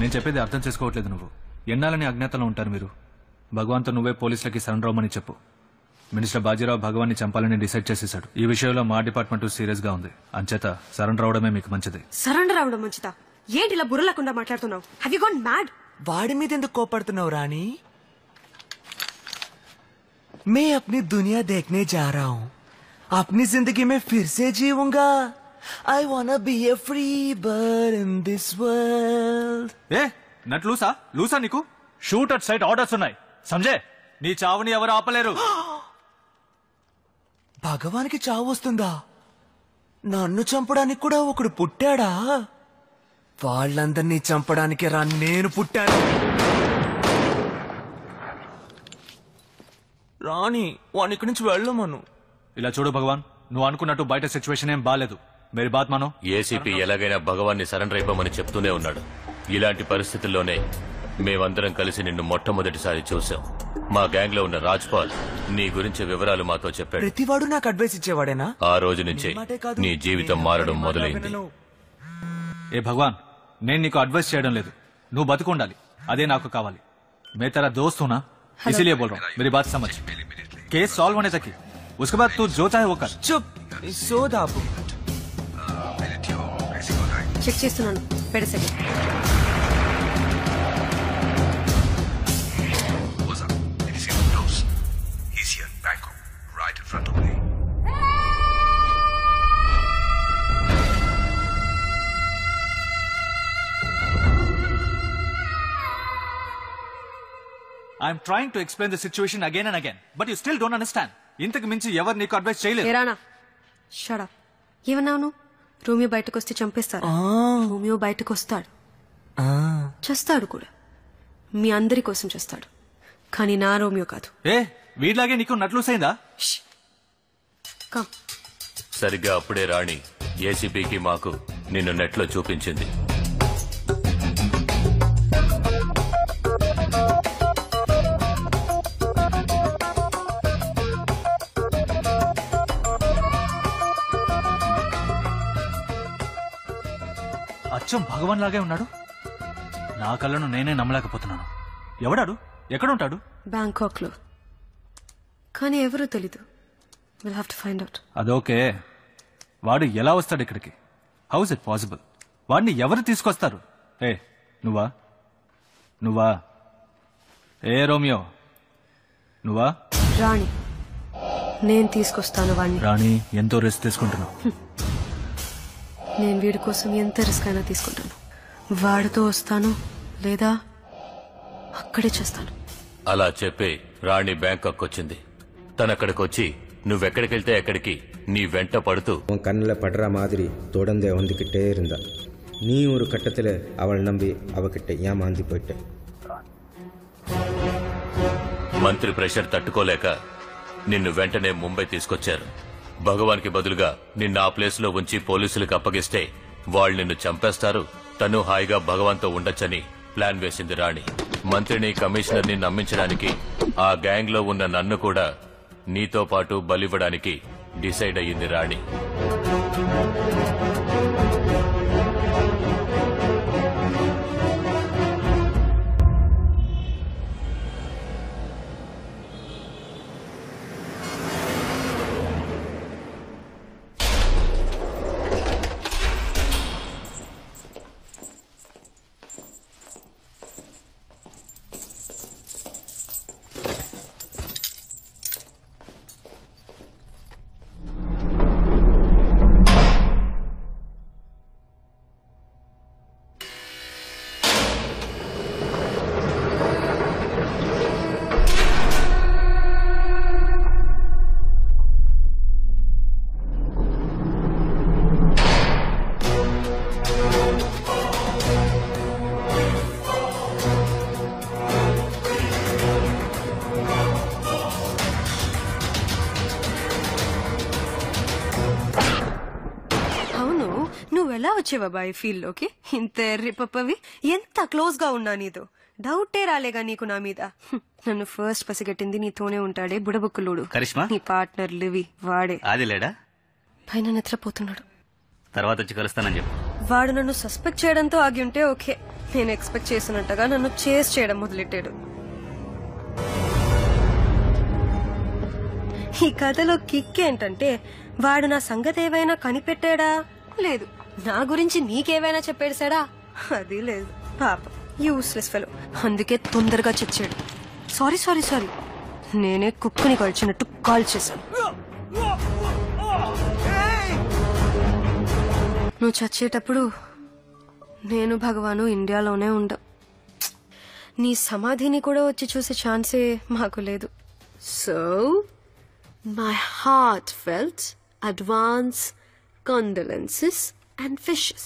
నేను చెప్పేది అర్థం చేసుకోవట్లేదు. నువ్వు ఎన్నాలని అజ్ఞాతంలో ఉంటారు మీరు. భగవాన్తో నువ్వే పోలీసులకి సరెండర్ అవ్వమని చెప్పు. మినిస్టర్ బాజీరావు భగవాన్ని చంపాలని డిసైడ్ చేసేశాడు. ఈ విషయంలో మా డిపార్ట్మెంట్ సీరియస్ గా ఉంది. అంచేత సరెండర్ అవడమే మీకు మంచిది. సరెండర్ అవడం మంచిదా? ఏంటి ఇలా బుర్రలేకుండా మాట్లాడుతున్నావు? Have you gone mad? వాడి మీద ఎందుకు కోపడుతున్నావు రాణి? मैं अपनी दुनिया देखने जा रहा हूँ. अपनी जिंदगी में फिर से जीऊंगा. I wanna be a free bird in this world. ఏ నట్ లూసా నీకు? షూట్ అట్ సైట్ ఆర్డర్స్ ఉన్నాయి. సంజయ్, నీ చావుని ఎవరు ఆపలేరు. భగవానికి చావు వస్తుందా? నన్ను చంపడానికి కూడా ఒకడు పుట్టాడా? వాళ్ళందరినీ చంపడానికి రా నేను పుట్టాను. రాణి వాడిని ఇక్కడి నుంచి వెళ్ళమను. ఇలా చూడు భగవాన్, నువ్వు అనుకున్నట్టు బయట సిచ్యువేషన్ ఏం బాలేదు. Mary bath మానో. ఏసీపీ ఎలాగైనా భగవాన్ని సరెండర్ అయిపోమని చెప్తూనే ఉన్నాడు. ఇలాంటి పరిస్థితుల్లోనే మేమందరం కలిసి నిన్ను మొట్టమొదటిసారి చూసాం. మా గ్యాంగ్ లో ఉన్న రాజ్పాల్ నీ గురించి వివరాలు మాతో చెప్పాడు. ప్రతివాడు నాకు అడ్వైస్ ఇచ్చేవాడేనా? ఆ రోజు నుంచే నీ జీవితం మారడం మొదలైంది. ఏ భగవాన్, నేను నీకు అడ్వైస్ చేయడం లేదు. నువ్వు బతుకుండాలి, అదే నాకు కావాలి. మే तेरा दोस्त हूं ना, इसीलिए बोल रहा हूँ. मेरी बात समझ. केस सॉल्व होने तक ही, उसके बाद तू जो चाहे वो कर. चुप సోదాపు. చెక్ చేస్తున్నాను. పెడసెట్. I'm trying to explain the situation again and again, but you still don't understand. ఇంతకు మించి ఎవరు నీకు అడ్వైస్ చేయలేదు. ఏరానా షట్ అప్. ఏమన్నావు నువ్వు? రోమియో బయటకు వస్తే చంపేస్తారు. రోమియో బయటకు వస్తాడు, చేస్తాడు కూడా. మీ అందరి కోసం చేస్తాడు, కానీ నా రోమియో కాదు. ఏ వీడిలాగే నీకు నట్లూసైందా? కమ్. సరిగ్గా అప్పుడే రాణి ఏసీపీకి మాకు నిన్ను నెట్లో చూపించింది. అచ్చం భగవాన్ లాగే ఉన్నాడు. నా కళ్ళను నేనే నమ్మలేకపోతున్నాను. ఎవడాడు? ఎక్కడుంటాడు? బ్యాంకాక్ లో, కానీ ఎవరో తెలీదు. Will have to find out. అదోకే. వాడు ఎలా వస్తాడు ఇక్కడికి? How is it possible? వాడిని ఎవరు తీసుకొస్తారు? ఏ నువ్వా? ఏ రోమియో నువ్వా? రాణి, నేను తీసుకొస్తాను వాణ్ణి. రాణి, ఎంతో రిస్క్ తీసుకుంటున్నావు. నేను వీడి కోసం ఎంత రిస్క్ అయినా తీసుకుంటాను. వాడితో వస్తాను, లేదా అక్కడే చేస్తాను. అలా చెప్పి రాణి బ్యాంకాక్ వచ్చింది. తనక్కడికొచ్చి నువ్వెక్కడికెళ్తే ఎక్కడికి నీ వెంట పడుతూ கண்ணில் படுற மாதிரி தொடர்ந்து வந்துக்கிட்டே இருந்தா. நீ ஒரு கட்டத்தில் அவள் நம்பி அவகிட்ட ஏமாந்து போயிட்ட. మంత్రి ప్రెషర్ తట్టుకోలేక నిన్ను వెంటనే ముంబై తీసుకొచ్చారు. భగవాన్కి బదులుగా నిన్ను ఆ ప్లేస్ లో ఉంచి పోలీసులకు అప్పగిస్తే వాళ్ళు నిన్ను చంపేస్తారు. తను హాయిగా భగవాన్తో ఉండొచ్చని ప్లాన్ వేసింది రాణి. మంత్రిని, కమిషనర్ని నమ్మించడానికి ఆ గ్యాంగ్ లో ఉన్న నన్ను కూడా నీతో పాటు బలివ్వడానికి డిసైడ్ అయ్యింది రాణి. నువ్వెలా వచ్చేవా బాయ్ ఫీల్డ్ లోకి? ఇంత ఎర్రి పప్పవి, ఎంత క్లోజ్ గా ఉన్నా నీతో. డౌటే రాలేగా నీకు నా మీద? నన్ను ఫస్ట్ పసిగట్టింది నీతోనే ఉంటాడే బుడబుక్కులుడు కరిష్మా, నీ పార్ట్నర్ లివి. వాడే అది లేడా? పైన నిద్రపోతున్నాడు. తర్వాత వచ్చి కలుస్తానని చెప్పు. వాడు నన్ను సస్పెక్ట్ చేయడంతో ఆగి ఉంటే ఓకే, నేను ఎక్స్పెక్ట్ చేసినట్టుగా నన్ను చేస్ చేయడం మొదలెట్టాడు. ఈ కథలో కిక్ ఏంటంటే వాడు నా సంగతి ఏవైనా కనిపెట్టాడా? లేదు. నా గురించి నీకేవైనా చెప్పేసాడా? అది లేదు. పాపం యూస్లెస్ ఫెలో. అందుకే తొందరగా చచ్చాడు. సారీ సారీ సారీ, నేనే కుక్కని కాల్చినట్టు కాల్ చేశాను. నువ్వు చచ్చేటప్పుడు నేను భగవాను ఇండియాలోనే ఉండం. నీ సమాధిని కూడా వచ్చి చూసే ఛాన్సే మాకు లేదు. So, my heartfelt advance condolences and wishes.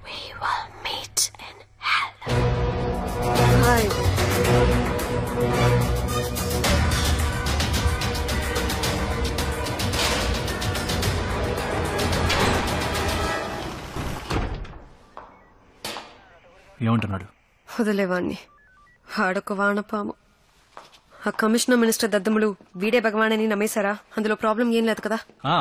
We will meet in hell. Hi. ఏమంటున్నాడు? వదిలేవాణ్ణి, వాడొక వానపాము. ఆ కమిషనర్ మినిస్టర్ దద్దములు వీడే భగవాన్ నమ్మేశారా? అందులో ప్రాబ్లం ఏం లేదు కదా?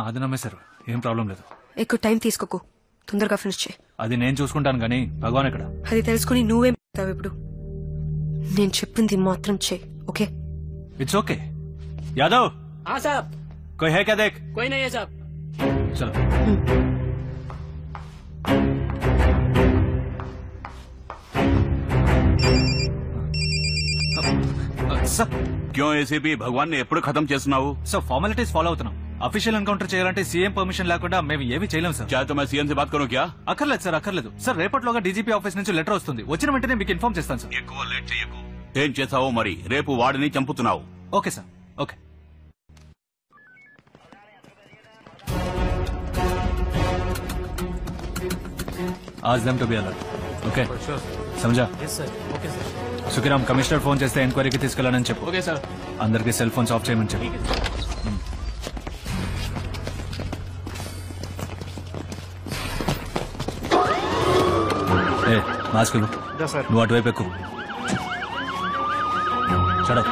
అది నమ్మేశారు, ఏం ప్రాబ్లం లేదు. ఎక్కువ టైం తీసుకోకు, తొందరగా ఫినిష్ చేయి. అది నేను చూసుకుంటాను కానీ భగవాన్ ఎక్కడ? అది తెలుసుకుని నువ్వేం చేస్తావు ఇప్పుడు? నేను చెప్పింది మాత్రం చేయి, ఓకే? It's okay. యాదవ్, हाँ साहब, कोई है क्या देख? कोई नहीं है साहब. चलो. సార్, क्यों एसीपी भगवान ने ఎప్పుడు ఖతం చేస్తున్నావు? సార్ ఫార్మాలిటీస్ ఫాలో అవుతున్నాం. అఫీషియల్ ఎన్కౌంటర్ చేయాలంటే సీఎం పర్మిషన్ లేకుండా మేము ఏమీ చేయలేం సార్. क्या तो मैं सीएम से बात करूं क्या? అక్కర్లేదు సార్, అక్కర్లేదు సార్. రేపటిలోగా డీజీపీ ఆఫీస్ నుంచి లెటర్ వస్తుంది. వచ్చిన వెంటనే మీకు ఇన్ఫార్మ్ చేస్తాను సార్. ఎక్కువ లేట్ చేయకు. ఏం చేసావో మరి, రేపు వాడిని చంపుతున్నావు. Okay sir, okay. Ask them to be alert. Okay సమझा? సుఖీరామ్, కమిషనర్ ఫోన్ చేస్తే ఎంక్వైరీకి తీసుకెళ్ళానని చెప్పు. Okay sir. అందరికి సెల్ ఫోన్స్ ఆఫ్ చేయమని చెప్పు. మాస్క్ నువ్వు అటువైపు ఎక్కువ. చలో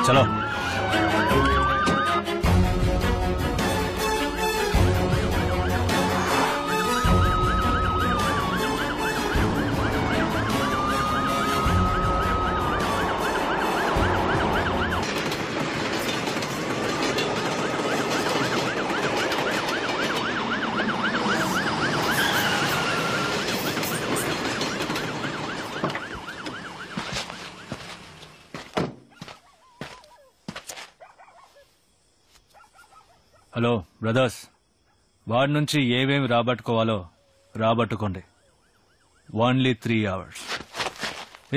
చలో. హలో బ్రదర్స్, వాడి నుంచి ఏమేమి రాబట్టుకోవాలో రాబట్టుకోండి. Only 3 hours.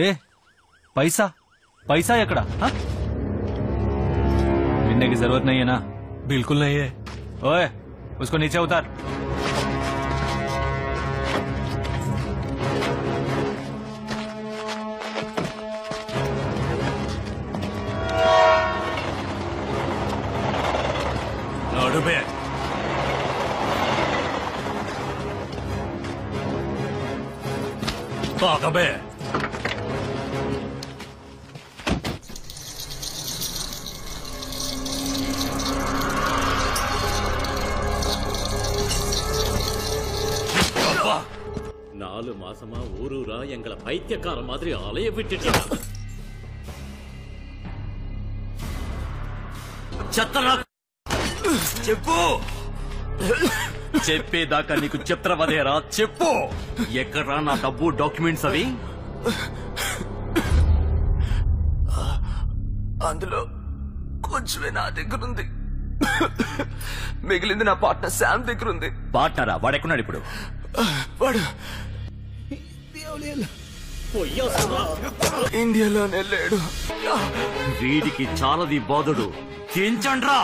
ఏ पैसा पैसा ఎక్కడ? गिनने की जरूरत नहीं है ना? बिल्कुल नहीं है. ओए, उसको नीचे उतार. నడుబే. బాగబే. நாலு மாசமா ஊரூரா எங்களை பைத்தியக்கார மாதிரி அலைய விட்டுட்டு చెత్తరా చెప్పు. చెప్పేదాకా నీకు చిత్రవదేరా? చెప్పు, ఎక్కడ్రా నా డబ్బు, డాక్యుమెంట్స్ అవి? అందులో కొంచెమే నా దగ్గర ఉంది, మిగిలింది నా పార్ట్నర్ శామ్ దగ్గర ఉంది. పార్ట్నరా? వాడెక్కున్నాడు ఇప్పుడు? వాడు ఇండియాలోనే లేడు. వీడికి చాలది బాధుడు. చేయించండ్రా.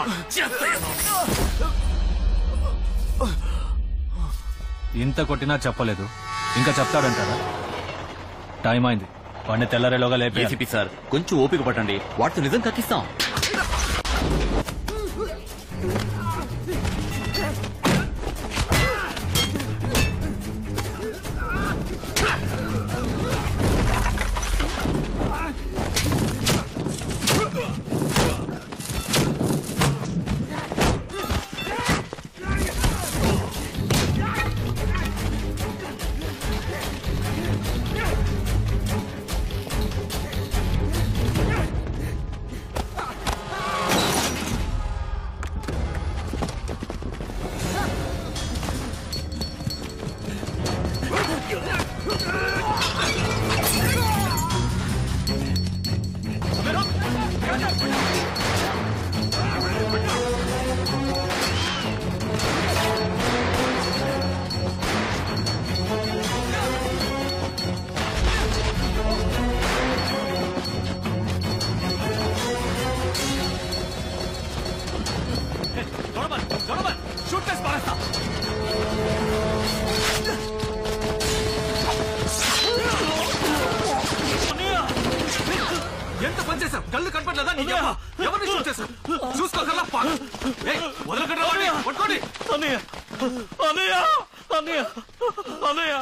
ఇంత కొట్టినా చెప్పలేదు, ఇంకా చెప్తాడంటారా? టైం అయింది, వాడిని తెల్లరేలోగా లేపి. ఏసీపీ సార్, కొంచెం ఓపిక పట్టండి, వాటితో నిజం కక్కిస్తాం. వదలకండి వాడిని. పట్టుకోండి. అన్నయ్య అన్నయ్య అన్నయ్య అన్నయ్య